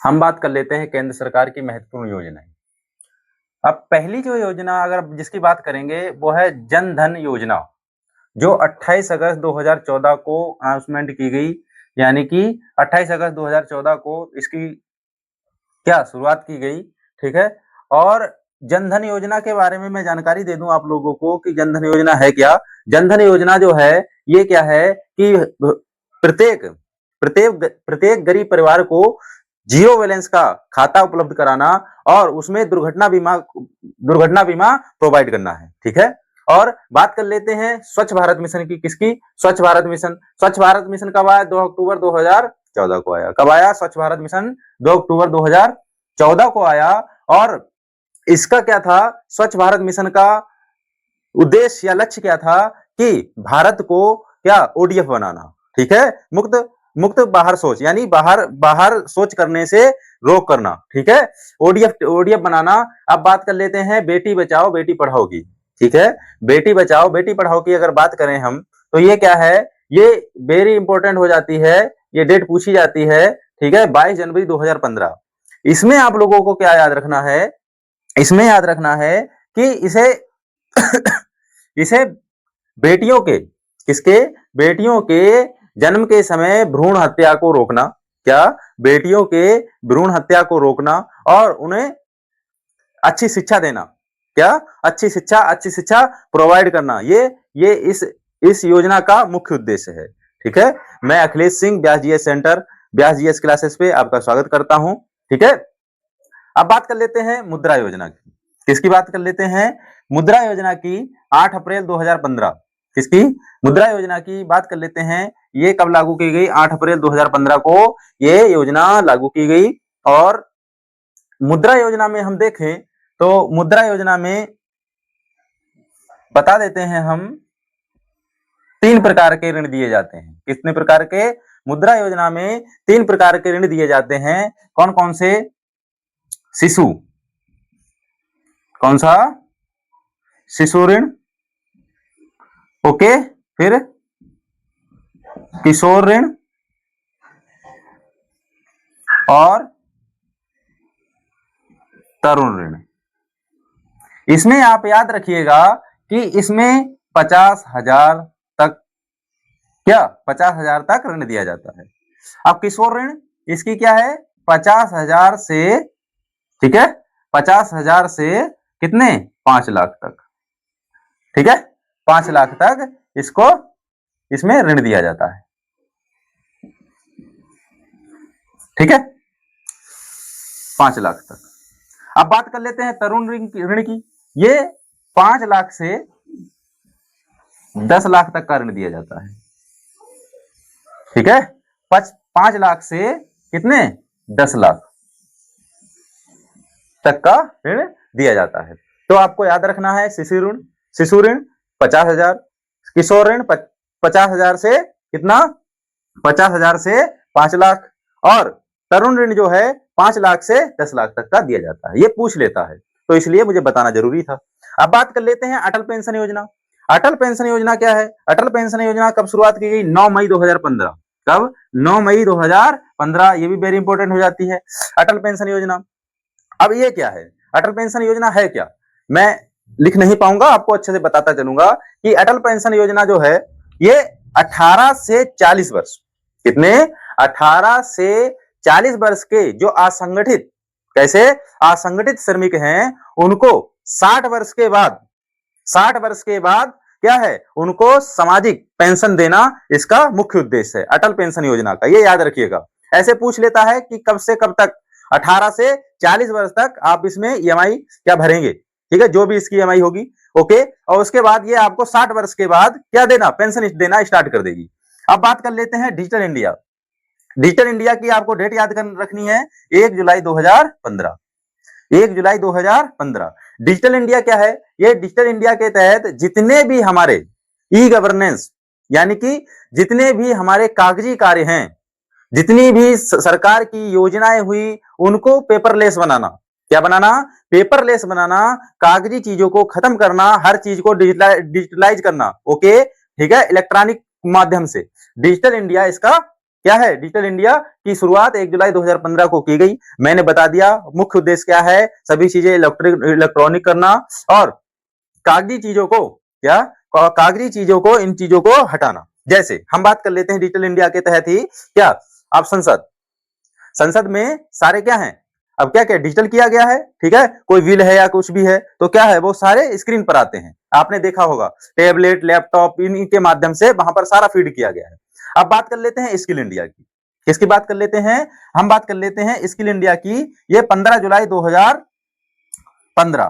हम बात कर लेते हैं केंद्र सरकार की महत्वपूर्ण योजनाएं। अब पहली जो योजना अगर जिसकी बात करेंगे वो है जन धन योजना, जो 28 अगस्त 2014 को अनाउंसमेंट की गई, यानी कि 28 अगस्त 2014 को इसकी क्या शुरुआत की गई। ठीक है। और जन धन योजना के बारे में मैं जानकारी दे दूं आप लोगों को कि जन धन योजना है क्या। जन धन योजना जो है ये क्या है कि प्रत्येक प्रत्येक प्रत्येक गरीब परिवार को जीरो बैलेंस का खाता उपलब्ध कराना और उसमें दुर्घटना बीमा प्रोवाइड करना है। ठीक है। और बात कर लेते हैं स्वच्छ भारत मिशन की। किसकी? स्वच्छ भारत मिशन। स्वच्छ भारत मिशन कब आया? 2 अक्टूबर 2014 को आया। कब आया स्वच्छ भारत मिशन? 2 अक्टूबर 2014 को आया। और इसका क्या था? स्वच्छ भारत मिशन का उद्देश्य या लक्ष्य क्या था कि भारत को क्या ओडीएफ बनाना। ठीक है। मुक्त मुक्त बाहर सोच, यानी बाहर सोच करने से रोक करना। ठीक है। ओडीएफ बनाना। अब बात कर लेते हैं बेटी बचाओ बेटी पढ़ाओ की। ठीक है। बेटी बचाओ बेटी पढ़ाओ की अगर बात करें हम तो ये क्या है, ये वेरी इंपॉर्टेंट हो जाती है, ये डेट पूछी जाती है। ठीक है। 22 जनवरी 2015। इसमें आप लोगों को क्या याद रखना है? इसमें याद रखना है कि इसे इसे बेटियों के किसके बेटियों के जन्म के समय भ्रूण हत्या को रोकना। क्या? बेटियों के भ्रूण हत्या को रोकना और उन्हें अच्छी शिक्षा देना। क्या? अच्छी शिक्षा प्रोवाइड करना। ये इस योजना का मुख्य उद्देश्य है। ठीक है। मैं अखिलेश सिंह, व्यास जीएस सेंटर, व्यास जीएस क्लासेस पे आपका स्वागत करता हूं। ठीक है। अब बात कर लेते हैं मुद्रा योजना की। किसकी बात कर लेते हैं? मुद्रा योजना की 8 अप्रैल 2015। किसकी? मुद्रा योजना की बात कर लेते हैं। ये कब लागू की गई? 8 अप्रैल 2015 को ये योजना लागू की गई। और मुद्रा योजना में हम देखें तो मुद्रा योजना में बता देते हैं हम 3 प्रकार के ऋण दिए जाते हैं। कितने प्रकार के? मुद्रा योजना में 3 प्रकार के ऋण दिए जाते हैं। कौन कौन से? शिशु, कौन सा? शिशु ऋण। ओके। फिर किशोर ऋण और तरुण ऋण। इसमें आप याद रखिएगा कि इसमें 50,000 तक 50,000 तक ऋण दिया जाता है। अब किशोर ऋण, इसकी क्या है? 50,000 से, ठीक है, 50,000 से कितने? 5 लाख तक। ठीक है। 5 लाख तक इसमें ऋण दिया जाता है। ठीक है। 5 लाख तक। अब बात कर लेते हैं तरुण ऋण की। ये 5 लाख से 10 लाख तक का ऋण दिया जाता है। ठीक है। 5 लाख से कितने? 10 लाख तक का ऋण दिया जाता है। तो आपको याद रखना है शिशु ऋण 50,000, किशोर ऋण 50,000 से कितना? 50,000 से 5 लाख, और तरुण ऋण जो है 5 लाख से 10 लाख तक का दिया जाता है। ये पूछ लेता है तो इसलिए मुझे बताना जरूरी था। अब बात कर लेते हैं अटल पेंशन योजना। अटल पेंशन योजना क्या है? अटल पेंशन योजना कब शुरुआत की गई? 9 मई 2015। कब? 9 मई 2015। ये भी वेरी इंपॉर्टेंट हो जाती है अटल पेंशन योजना। अब ये क्या है? अटल पेंशन योजना है क्या? मैं लिख नहीं पाऊंगा, आपको अच्छे से बताता चलूंगा कि अटल पेंशन योजना जो है ये 18 से 40 वर्ष, कितने? 18 से 40 वर्ष के जो असंगठित, कैसे? असंगठित श्रमिक हैं उनको 60 वर्ष के बाद, 60 वर्ष के बाद क्या है? उनको सामाजिक पेंशन देना इसका मुख्य उद्देश्य है अटल पेंशन योजना का। ये याद रखिएगा। ऐसे पूछ लेता है कि कब से कब तक? 18 से 40 वर्ष तक आप इसमें ईएमआई क्या भरेंगे। ठीक है। जो भी इसकी ईएमआई होगी। ओके। और उसके बाद ये आपको 60 वर्ष के बाद क्या देना? पेंशन देना स्टार्ट कर देगी। अब बात कर लेते हैं डिजिटल इंडिया। डिजिटल इंडिया की आपको डेट याद रखनी है 1 जुलाई 2015। 1 जुलाई 2015। डिजिटल इंडिया क्या है? ये डिजिटल इंडिया के तहत जितने भी हमारे ई गवर्नेंस, यानी कि जितने भी हमारे कागजी कार्य हैं, जितनी भी सरकार की योजनाएं हुई, उनको पेपरलेस बनाना। क्या बनाना? पेपरलेस बनाना, कागजी चीजों को खत्म करना, हर चीज को डिजिटलाइज करना। ओके। ठीक है। इलेक्ट्रॉनिक माध्यम से डिजिटल इंडिया इसका क्या है, डिजिटल इंडिया की शुरुआत 1 जुलाई 2015 को की गई। मैंने बता दिया मुख्य उद्देश्य क्या है, सभी चीजें इलेक्ट्रॉनिक करना और कागजी चीजों को क्या, कागजी चीजों को, इन चीजों को हटाना। जैसे हम बात कर लेते हैं डिजिटल इंडिया के तहत ही क्या, आप संसद में सारे क्या हैं, अब क्या क्या डिजिटल किया गया है, ठीक है, कोई बिल है या कुछ भी है तो क्या है, वो सारे स्क्रीन पर आते हैं। आपने देखा होगा टेबलेट, लैपटॉप, इनके माध्यम से वहां पर सारा फीड किया गया है। अब बात कर लेते हैं स्किल इंडिया की। किसकी बात कर लेते हैं, हम बात कर लेते हैं स्किल इंडिया की। ये 15 जुलाई 2015,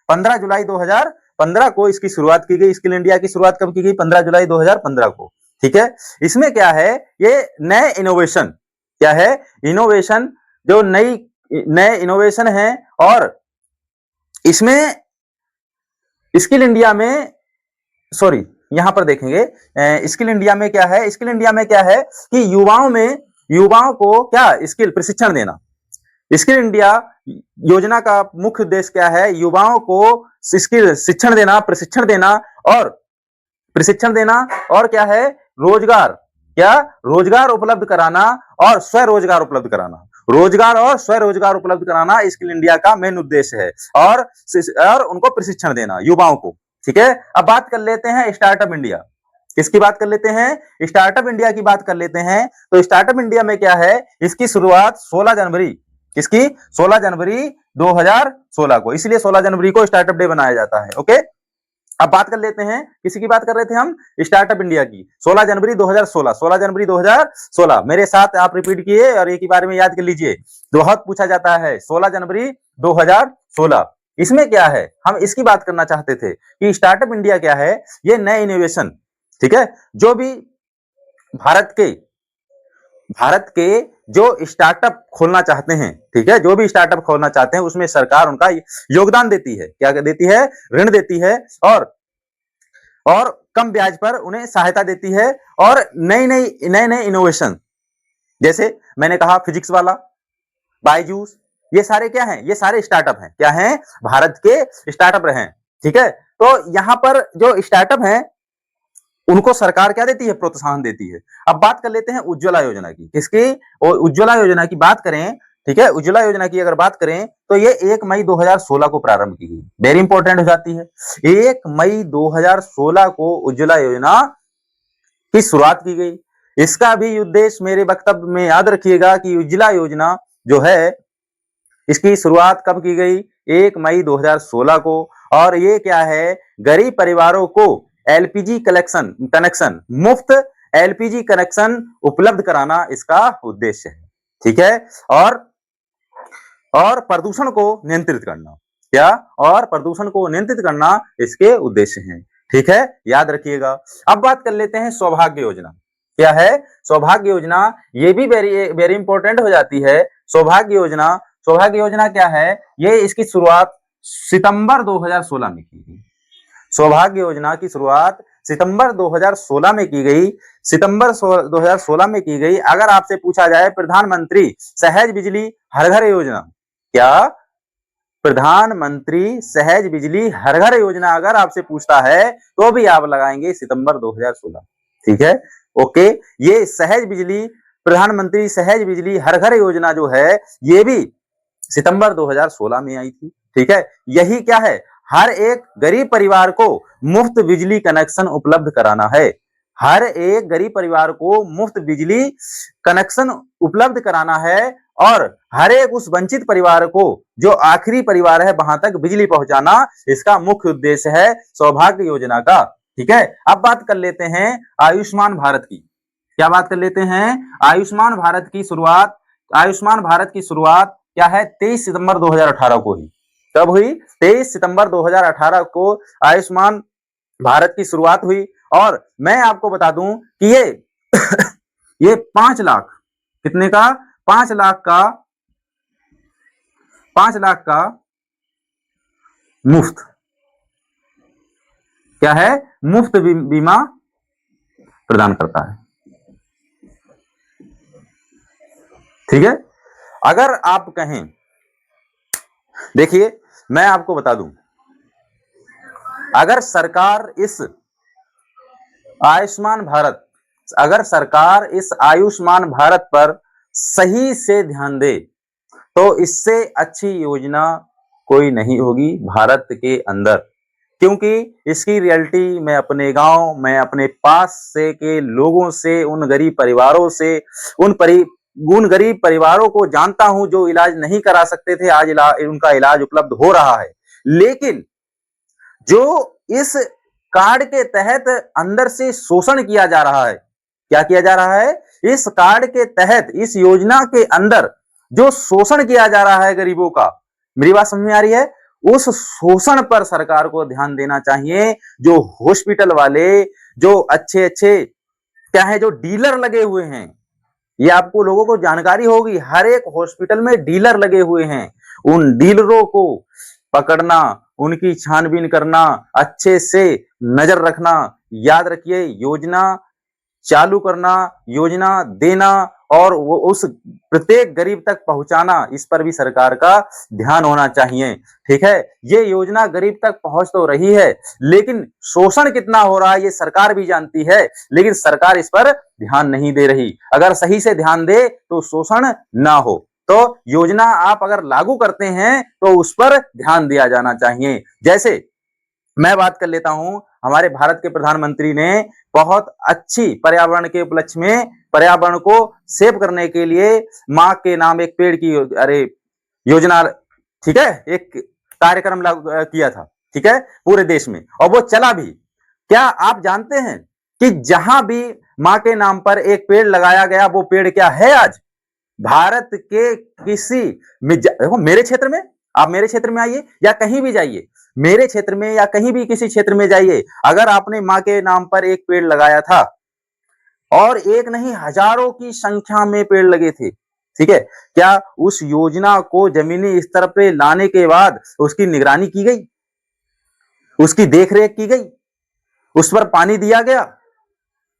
15 जुलाई 2015 को इसकी शुरुआत की गई। स्किल इंडिया की शुरुआत कब की गई, 15 जुलाई 2015 को, ठीक है। इसमें क्या है, ये नए इनोवेशन, क्या है, इनोवेशन, जो नए इनोवेशन है। और इसमें स्किल इंडिया में, सॉरी यहां पर देखेंगे स्किल इंडिया में क्या है, स्किल इंडिया में क्या है कि युवाओं को क्या स्किल प्रशिक्षण देना। स्किल इंडिया योजना का मुख्य उद्देश्य क्या है, युवाओं को स्किल शिक्षण देना, प्रशिक्षण देना और क्या है, रोजगार उपलब्ध कराना और स्वरोजगार उपलब्ध कराना। रोजगार और स्वरोजगार उपलब्ध कराना स्किल इंडिया का मेन उद्देश्य है, और उनको प्रशिक्षण देना युवाओं को, ठीक है। अब बात कर लेते हैं स्टार्टअप इंडिया। किसकी बात कर लेते हैं, स्टार्टअप इंडिया की बात कर लेते हैं। तो स्टार्टअप इंडिया में क्या है, इसकी शुरुआत 16 जनवरी, किसकी, 16 जनवरी 2016 को, इसलिए 16 जनवरी को स्टार्टअप डे बनाया जाता है। ओके, अब बात कर लेते हैं, किसी की बात कर रहे थे हम, स्टार्टअप इंडिया की। 16 जनवरी 2016, 16 जनवरी 2016 मेरे साथ आप रिपीट किए और एक ही बारे में याद कर लीजिए, बहुत पूछा जाता है। 16 जनवरी 2016, इसमें क्या है, हम इसकी बात करना चाहते थे कि स्टार्टअप इंडिया क्या है, ये नए इनोवेशन, ठीक है, जो भी भारत के जो स्टार्टअप खोलना चाहते हैं, ठीक है, जो भी स्टार्टअप खोलना चाहते हैं उसमें सरकार उनका योगदान देती है, क्या देती है, ऋण देती है, और कम ब्याज पर उन्हें सहायता देती है। और नए इनोवेशन, जैसे मैंने कहा फिजिक्स वाला, बायजूस, ये सारे क्या हैं, ये सारे स्टार्टअप हैं, क्या हैं, भारत के स्टार्टअप हैं, ठीक है। तो यहां पर जो स्टार्टअप हैं उनको सरकार क्या देती है, प्रोत्साहन देती है। अब बात कर लेते हैं उज्ज्वला योजना की। किसकी, उज्ज्वला योजना की बात करें, ठीक है, उज्ज्वला योजना की अगर बात करें तो ये 1 मई 2016 को प्रारंभ की गई, वेरी इंपॉर्टेंट हो जाती है। 1 मई 2016 को उज्ज्वला योजना की शुरुआत की गई। इसका भी उद्देश्य मेरे वक्तव्य में याद रखिएगा कि उज्ज्वला योजना जो है इसकी शुरुआत कब की गई, 1 मई 2016 को। और ये क्या है, गरीब परिवारों को एलपीजी कनेक्शन, मुफ्त एलपीजी कनेक्शन उपलब्ध कराना इसका उद्देश्य है, ठीक है। और प्रदूषण को नियंत्रित करना, क्या, और प्रदूषण को नियंत्रित करना इसके उद्देश्य हैं, ठीक है, याद रखिएगा। अब बात कर लेते हैं सौभाग्य योजना। क्या है, सौभाग्य योजना, ये भी वेरी इंपॉर्टेंट हो जाती है। सौभाग्य योजना क्या है, ये इसकी शुरुआत सितंबर 2016 में की गई। सौभाग्य योजना की शुरुआत सितंबर 2016 में की गई, सितंबर 2016 में की गई। अगर आपसे पूछा जाए प्रधानमंत्री सहज बिजली हर घर योजना, क्या, प्रधानमंत्री सहज बिजली हर घर योजना अगर आपसे पूछता है तो भी आप लगाएंगे सितंबर 2016, ठीक है। ओके, ये सहज बिजली, प्रधानमंत्री सहज बिजली हर घर योजना जो है ये भी सितंबर 2016 में आई थी, ठीक है। यही क्या है, हर एक गरीब परिवार को मुफ्त बिजली कनेक्शन उपलब्ध कराना है। हर एक गरीब परिवार को मुफ्त बिजली कनेक्शन उपलब्ध कराना है, और हर एक उस वंचित परिवार को जो आखिरी परिवार है वहां तक बिजली पहुंचाना इसका मुख्य उद्देश्य है सौभाग्य योजना का, ठीक है। अब बात कर लेते हैं आयुष्मान भारत की। क्या बात कर लेते हैं, आयुष्मान भारत की शुरुआत, क्या है, 23 सितंबर 2018 को ही, कब हुई, 23 सितंबर 2018 को आयुष्मान भारत की शुरुआत हुई। और मैं आपको बता दूं कि ये 5 लाख, कितने का, 5 लाख का मुफ्त, क्या है, मुफ्त बीमा प्रदान करता है, ठीक है। अगर आप कहें, देखिए मैं आपको बता दूं, अगर सरकार इस आयुष्मान भारत अगर सरकार इस आयुष्मान भारत पर सही से ध्यान दे तो इससे अच्छी योजना कोई नहीं होगी भारत के अंदर, क्योंकि इसकी रियलिटी मैं अपने गांव, मैं अपने पास से के लोगों से, उन गरीब परिवारों से, उन गरीब परिवारों को जानता हूं जो इलाज नहीं करा सकते थे, आज उनका इलाज उपलब्ध हो रहा है। लेकिन जो इस कार्ड के तहत अंदर से शोषण किया जा रहा है, क्या किया जा रहा है? इस कार्ड के तहत, इस योजना के अंदर जो शोषण किया जा रहा है गरीबों का, मेरी बात समझ में आ रही है? उस शोषण पर सरकार को ध्यान देना चाहिए। जो हॉस्पिटल वाले, जो अच्छे अच्छे क्या है, जो डीलर लगे हुए हैं, ये आपको लोगों को जानकारी होगी, हर एक हॉस्पिटल में डीलर लगे हुए हैं। उन डीलरों को पकड़ना, उनकी छानबीन करना, अच्छे से नजर रखना। याद रखिए, योजना चालू करना, योजना देना और वो उस प्रत्येक गरीब तक पहुंचाना, इस पर भी सरकार का ध्यान होना चाहिए। ठीक है, ये योजना गरीब तक पहुंच तो रही है, लेकिन शोषण कितना हो रहा है ये सरकार भी जानती है, लेकिन सरकार इस पर ध्यान नहीं दे रही। अगर सही से ध्यान दे तो शोषण ना हो। तो योजना आप अगर लागू करते हैं तो उस पर ध्यान दिया जाना चाहिए। जैसे मैं बात कर लेता हूं, हमारे भारत के प्रधानमंत्री ने बहुत अच्छी पर्यावरण के उपलक्ष्य में, पर्यावरण को सेव करने के लिए मां के नाम एक पेड़ की योजना, ठीक है, एक कार्यक्रम लागू किया था, ठीक है, पूरे देश में, और वो चला भी। क्या आप जानते हैं कि जहां भी मां के नाम पर एक पेड़ लगाया गया, वो पेड़ क्या है आज? भारत के किसी देखो, मेरे क्षेत्र में, आप मेरे क्षेत्र में आइए या कहीं भी जाइए, मेरे क्षेत्र में या कहीं भी किसी क्षेत्र में जाइए, अगर आपने मां के नाम पर एक पेड़ लगाया था, और एक नहीं हजारों की संख्या में पेड़ लगे थे, ठीक है, क्या उस योजना को जमीनी स्तर पे लाने के बाद उसकी निगरानी की गई, उसकी देखरेख की गई, उस पर पानी दिया गया?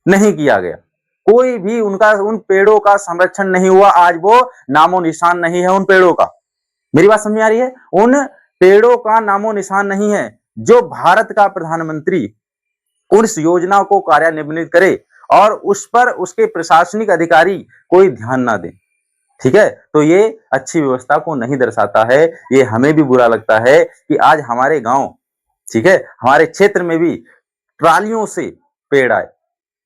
नहीं किया गया। कोई भी उन पेड़ों का संरक्षण नहीं हुआ। आज वो नामो निशान नहीं है उन पेड़ों का। मेरी बात समझ में आ रही है? उन पेड़ों का नामो निशान नहीं है। जो भारत का प्रधानमंत्री उस योजना को कार्यान्वित करे और उस पर उसके प्रशासनिक अधिकारी कोई ध्यान ना दे, ठीक है, तो ये अच्छी व्यवस्था को नहीं दर्शाता है। ये हमें भी बुरा लगता है कि आज हमारे गांव, ठीक है, हमारे क्षेत्र में भी ट्रालियों से पेड़ आए,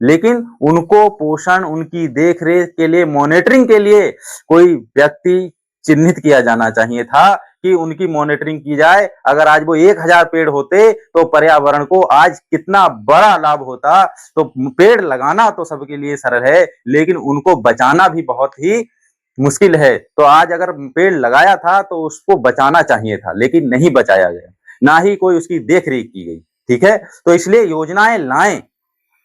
लेकिन उनको पोषण, उनकी देखरेख के लिए, मॉनिटरिंग के लिए कोई व्यक्ति चिन्हित किया जाना चाहिए था कि उनकी मॉनिटरिंग की जाए। अगर आज वो 1000 पेड़ होते तो पर्यावरण को आज कितना बड़ा लाभ होता। तो पेड़ लगाना तो सबके लिए सरल है, लेकिन उनको बचाना भी बहुत ही मुश्किल है। तो आज अगर पेड़ लगाया था तो उसको बचाना चाहिए था, लेकिन नहीं बचाया गया, ना ही कोई उसकी देखरेख की गई, ठीक है। तो इसलिए योजनाएं लाएं,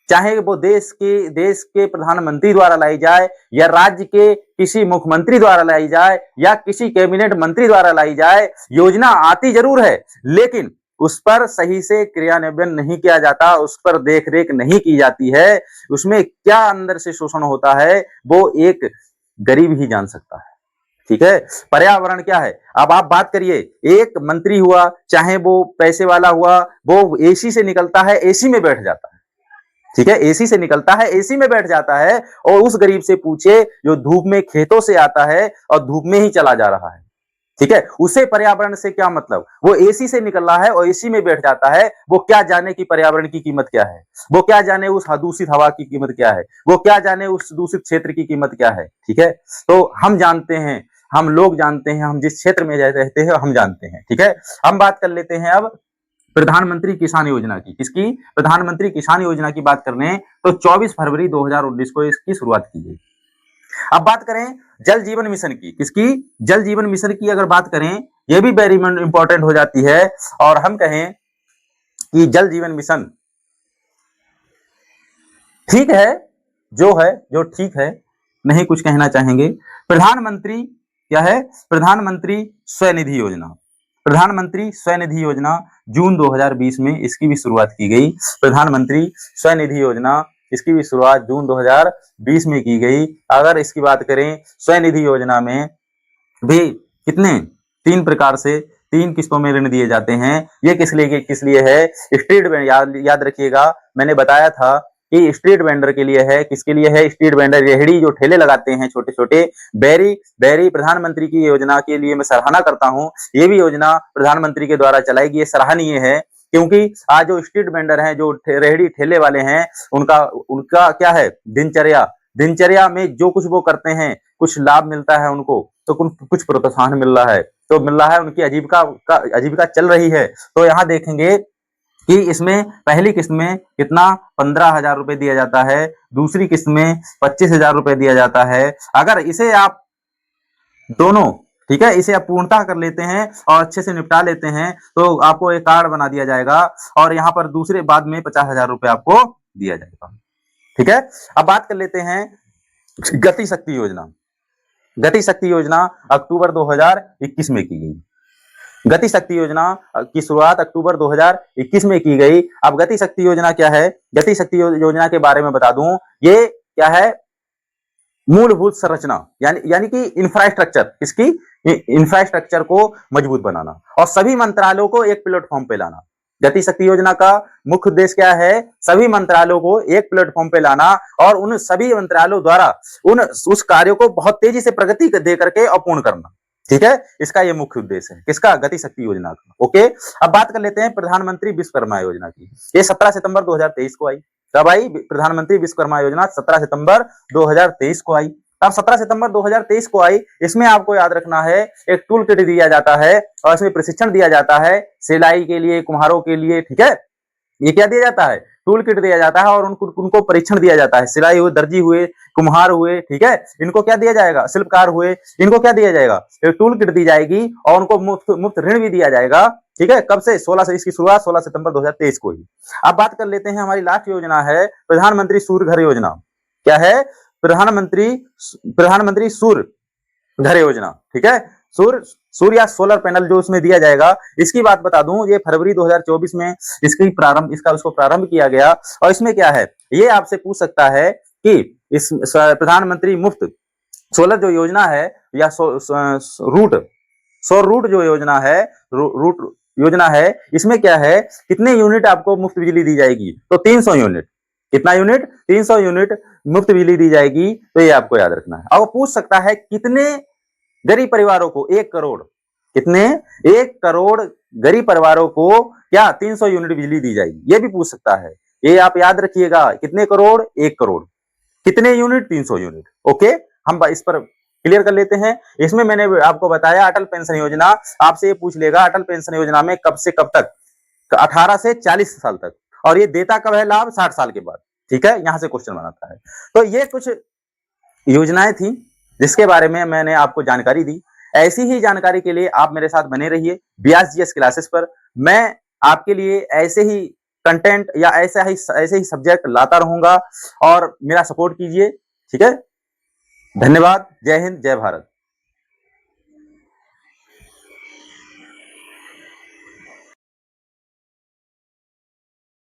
चाहे वो देश के प्रधानमंत्री द्वारा लाई जाए या राज्य के किसी मुख्यमंत्री द्वारा लाई जाए या किसी कैबिनेट मंत्री द्वारा लाई जाए, योजना आती जरूर है, लेकिन उस पर सही से क्रियान्वयन नहीं किया जाता, उस पर देखरेख नहीं की जाती है। उसमें क्या अंदर से शोषण होता है वो एक गरीब ही जान सकता है, ठीक है। पर्यावरण क्या है, अब आप बात करिए, एक मंत्री हुआ, चाहे वो पैसे वाला हुआ, वो एसी से निकलता है, एसी में बैठ जाता है, ठीक है, एसी से निकलता है, एसी में बैठ जाता है। और उस गरीब से पूछे जो धूप में खेतों से आता है और धूप में ही चला जा रहा है, ठीक है, उसे पर्यावरण से क्या मतलब? वो एसी से निकल रहा है और एसी में बैठ जाता है, वो क्या जाने कि पर्यावरण की कीमत क्या है, वो क्या जाने उस दूषित हवा की कीमत क्या है, वो क्या जाने उस दूषित क्षेत्र की कीमत क्या है, ठीक है। तो हम जानते हैं, हम लोग जानते हैं, हम जिस क्षेत्र में रहते हैं हम जानते हैं, ठीक है। हम बात कर लेते हैं अब प्रधानमंत्री किसान योजना की। किसकी? प्रधानमंत्री किसान योजना की बात कर रहे हैं तो 24 फरवरी 2019 को इसकी शुरुआत की गई। अब बात करें जल जीवन मिशन की। किसकी? जल जीवन मिशन की अगर बात करें, यह भी वेरी इंपॉर्टेंट हो जाती है। और हम कहें कि जल जीवन मिशन ठीक है, जो ठीक है, नहीं कुछ कहना चाहेंगे। प्रधानमंत्री क्या है? प्रधानमंत्री स्वनिधि योजना। प्रधानमंत्री स्वनिधि योजना जून 2020 में इसकी भी शुरुआत की गई। प्रधानमंत्री स्वनिधि योजना, इसकी भी शुरुआत जून 2020 में की गई। अगर इसकी बात करें, स्वनिधि योजना में भी कितने 3 प्रकार से 3 किस्तों में ऋण दिए जाते हैं। ये किस लिए है? स्टेट बैंक, याद रखिएगा, मैंने बताया था कि स्ट्रीट वेंडर के लिए है, किसके लिए है? स्ट्रीट वेंडर, रेहड़ी जो ठेले लगाते हैं छोटे-छोटे, बेरी प्रधानमंत्री की योजना के लिए मैं सराहना करता हूँ। ये भी योजना प्रधानमंत्री के द्वारा चलाई गई है, सराहनीय है, क्योंकि आज जो स्ट्रीट वेंडर हैं, जो रेहड़ी ठेले वाले हैं, उनका उनका क्या है? दिनचर्या में जो कुछ वो करते हैं, कुछ लाभ मिलता है उनको, तो कुछ प्रोत्साहन मिल रहा है, उनकी आजीविका चल रही है। तो यहाँ देखेंगे कि इसमें पहली किस्त में कितना 15,000 रुपए दिया जाता है, दूसरी किस्त में 25,000 रुपए दिया जाता है। अगर इसे आप दोनों, ठीक है, इसे आप पूर्णतः कर लेते हैं और अच्छे से निपटा लेते हैं, तो आपको एक कार्ड बना दिया जाएगा और यहाँ पर दूसरे बाद में 50,000 रुपए आपको दिया जाएगा। ठीक है, अब बात कर लेते हैं गति शक्ति योजना। गति शक्ति योजना अक्टूबर 2021 में की गई। गति शक्ति योजना की शुरुआत अक्टूबर 2021 में की गई। अब गति शक्ति योजना क्या है? गति शक्ति योजना के बारे में बता दूं, ये क्या है? मूलभूत संरचना, यानी कि इंफ्रास्ट्रक्चर, इसकी इंफ्रास्ट्रक्चर को मजबूत बनाना और सभी मंत्रालयों को एक प्लेटफॉर्म पे लाना। गति शक्ति योजना का मुख्य उद्देश्य क्या है? सभी मंत्रालयों को एक प्लेटफॉर्म पे लाना और उन सभी मंत्रालयों द्वारा उस कार्यों को बहुत तेजी से प्रगति दे करके अपूर्ण करना। ठीक है, इसका ये मुख्य उद्देश्य है, किसका? गति शक्ति योजना का। ओके, अब बात कर लेते हैं प्रधानमंत्री विश्वकर्मा योजना की। ये 17 सितंबर 2023 को आई। कब आई? प्रधानमंत्री विश्वकर्मा योजना 17 सितंबर 2023 को आई। अब 17 सितंबर 2023 को आई, इसमें आपको याद रखना है, एक टूल किट दिया जाता है और इसमें प्रशिक्षण दिया जाता है सिलाई के लिए, कुम्हारों के लिए। ठीक है, ये क्या दिया जाता है? टूल किट दिया जाता है और उनको परीक्षण दिया जाता है। सिलाई हुए, दर्जी हुए, कुम्हार हुए, ठीक है, इनको क्या दिया जाएगा? शिल्पकार हुए, इनको क्या दिया जाएगा? एक टूल किट दी जाएगी और उनको मुफ्त ऋण भी दिया जाएगा। ठीक है, कब से? 16 से, इसकी शुरुआत 16 सितंबर 2023 को ही। अब बात कर लेते हैं, हमारी लास्ट योजना है प्रधानमंत्री सूर्य घर योजना। क्या है? प्रधानमंत्री सूर्य घर योजना। ठीक है, सूर्य या सोलर पैनल जो उसमें दिया जाएगा, इसकी बात बता दूं, ये फरवरी 2024 में उसको प्रारंभ किया गया। और इसमें क्या है? ये आपसे पूछ सकता है कि इस प्रधानमंत्री मुफ्त सोलर जो योजना है या सौर रूट जो योजना है, रूट योजना है, इसमें क्या है? कितने यूनिट आपको मुफ्त बिजली दी जाएगी? तो 300 यूनिट। कितना यूनिट? 300 यूनिट मुफ्त बिजली दी जाएगी। तो ये आपको याद रखना है। अब पूछ सकता है कितने गरीब परिवारों को? 1 करोड़। कितने? 1 करोड़ गरीब परिवारों को क्या 300 यूनिट बिजली दी जाएगी? ये भी पूछ सकता है, ये आप याद रखिएगा। कितने करोड़? 1 करोड़। कितने यूनिट? 300 यूनिट। ओके, हम इस पर क्लियर कर लेते हैं। इसमें मैंने आपको बताया अटल पेंशन योजना। आपसे ये पूछ लेगा अटल पेंशन योजना में कब से कब तक? 18 से 40 साल तक। और ये देता कब है लाभ? 60 साल के बाद। ठीक है, यहां से क्वेश्चन बनाता है। तो ये कुछ योजनाएं थी जिसके बारे में मैंने आपको जानकारी दी। ऐसी ही जानकारी के लिए आप मेरे साथ बने रहिए व्यास जीएस क्लासेस पर। मैं आपके लिए ऐसे ही कंटेंट या ऐसे ही सब्जेक्ट लाता रहूंगा और मेरा सपोर्ट कीजिए। ठीक है, धन्यवाद। जय हिंद, जय भारत।